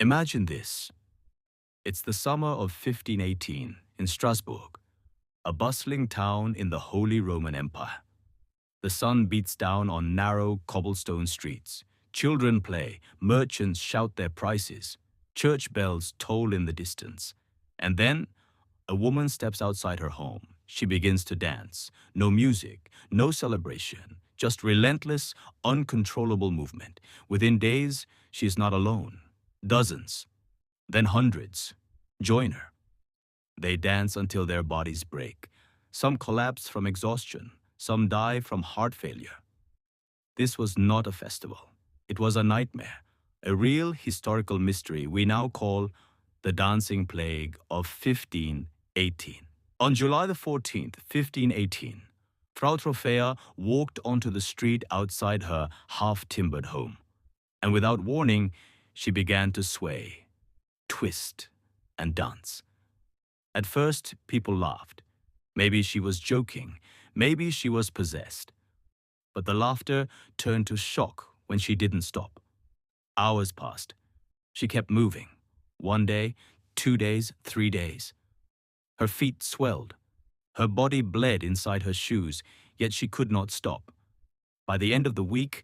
Imagine this. It's the summer of 1518 in Strasbourg, a bustling town in the Holy Roman Empire. The sun beats down on narrow cobblestone streets. Children play, merchants shout their prices, church bells toll in the distance. And then a woman steps outside her home. She begins to dance. No music, no celebration, just relentless, uncontrollable movement. Within days, she is not alone. Dozens, then hundreds, join her. They dance until their bodies break. Some collapse from exhaustion. Some die from heart failure. This was not a festival. It was a nightmare, a real historical mystery we now call the Dancing Plague of 1518. On July the 14th, 1518, Frau Trophäa walked onto the street outside her half-timbered home, and without warning, she began to sway, twist, and dance. At first, people laughed. Maybe she was joking, maybe she was possessed. But the laughter turned to shock when she didn't stop. Hours passed. She kept moving. 1 day, 2 days, 3 days. Her feet swelled. Her body bled inside her shoes, yet she could not stop. By the end of the week,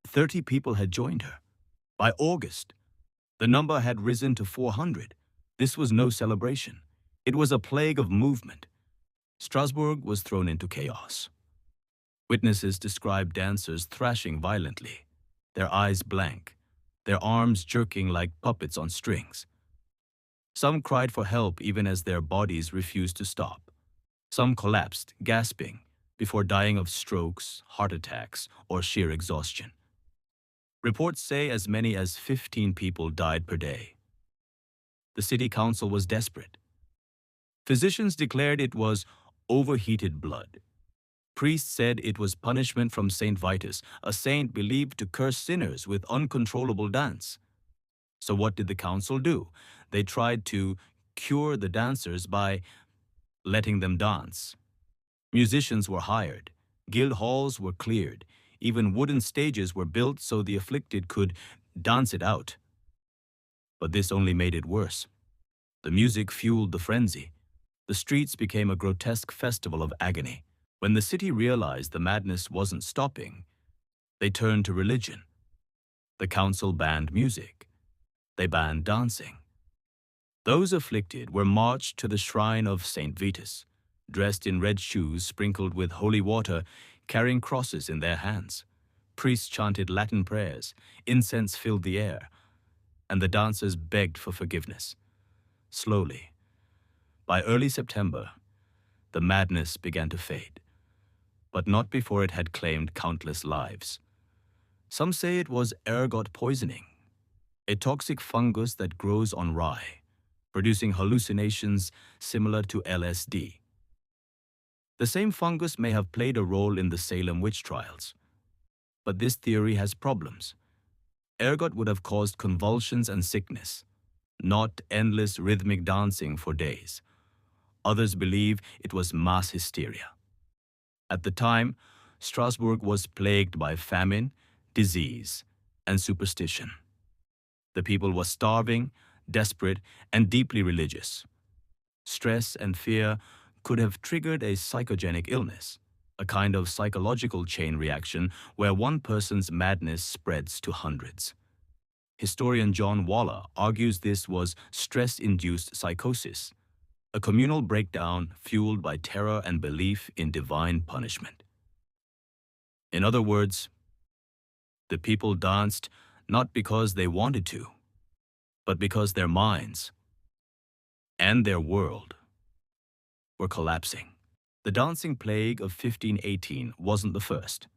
30 people had joined her. By August, the number had risen to 400. This was no celebration. It was a plague of movement. Strasbourg was thrown into chaos. Witnesses described dancers thrashing violently, their eyes blank, their arms jerking like puppets on strings. Some cried for help even as their bodies refused to stop. Some collapsed, gasping, before dying of strokes, heart attacks, or sheer exhaustion. Reports say as many as 15 people died per day. The city council was desperate. Physicians declared it was overheated blood. Priests said it was punishment from Saint Vitus, a saint believed to curse sinners with uncontrollable dance. So what did the council do? They tried to cure the dancers by letting them dance. Musicians were hired. Guild halls were cleared. Even wooden stages were built so the afflicted could dance it out. But this only made it worse. The music fueled the frenzy. The streets became a grotesque festival of agony. When the city realized the madness wasn't stopping, they turned to religion. The council banned music. They banned dancing. Those afflicted were marched to the shrine of Saint Vitus, dressed in red shoes sprinkled with holy water, carrying crosses in their hands. Priests chanted Latin prayers, incense filled the air, and the dancers begged for forgiveness. Slowly, by early September, the madness began to fade, but not before it had claimed countless lives. Some say it was ergot poisoning, a toxic fungus that grows on rye, producing hallucinations similar to LSD. The same fungus may have played a role in the Salem witch trials, but this theory has problems. Ergot would have caused convulsions and sickness, not endless rhythmic dancing for days. Others believe it was mass hysteria. At the time, Strasbourg was plagued by famine, disease, and superstition. The people were starving, desperate, and deeply religious. Stress and fear could have triggered a psychogenic illness, a kind of psychological chain reaction where one person's madness spreads to hundreds. Historian John Waller argues this was stress-induced psychosis, a communal breakdown fueled by terror and belief in divine punishment. In other words, the people danced not because they wanted to, but because their minds and their world were collapsing. The dancing plague of 1518 wasn't the first.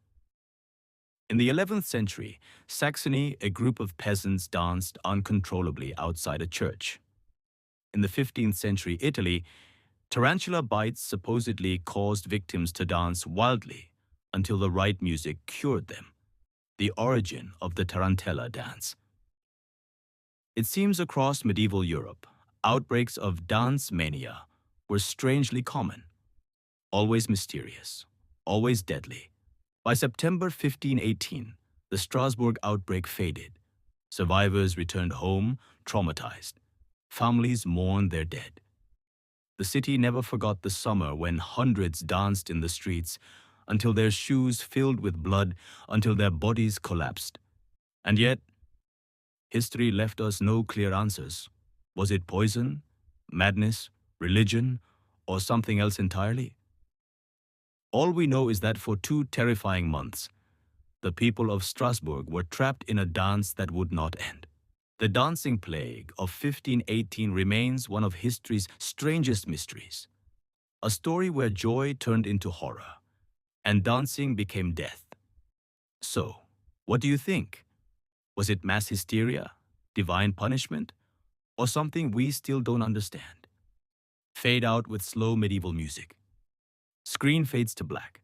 In the 11th century, Saxony, a group of peasants danced uncontrollably outside a church. In the 15th century Italy, tarantula bites supposedly caused victims to dance wildly until the right music cured them, the origin of the tarantella dance. It seems across medieval Europe, outbreaks of dance mania were strangely common, always mysterious, always deadly. By September 1518, the Strasbourg outbreak faded. Survivors returned home traumatized. Families mourned their dead. The city never forgot the summer when hundreds danced in the streets until their shoes filled with blood, until their bodies collapsed. And yet, history left us no clear answers. Was it poison, madness, religion, or something else entirely? All we know is that for 2 terrifying months, the people of Strasbourg were trapped in a dance that would not end. The dancing plague of 1518 remains one of history's strangest mysteries, a story where joy turned into horror and dancing became death. So, what do you think? Was it mass hysteria, divine punishment, or something we still don't understand? Fade out with slow medieval music. Screen fades to black.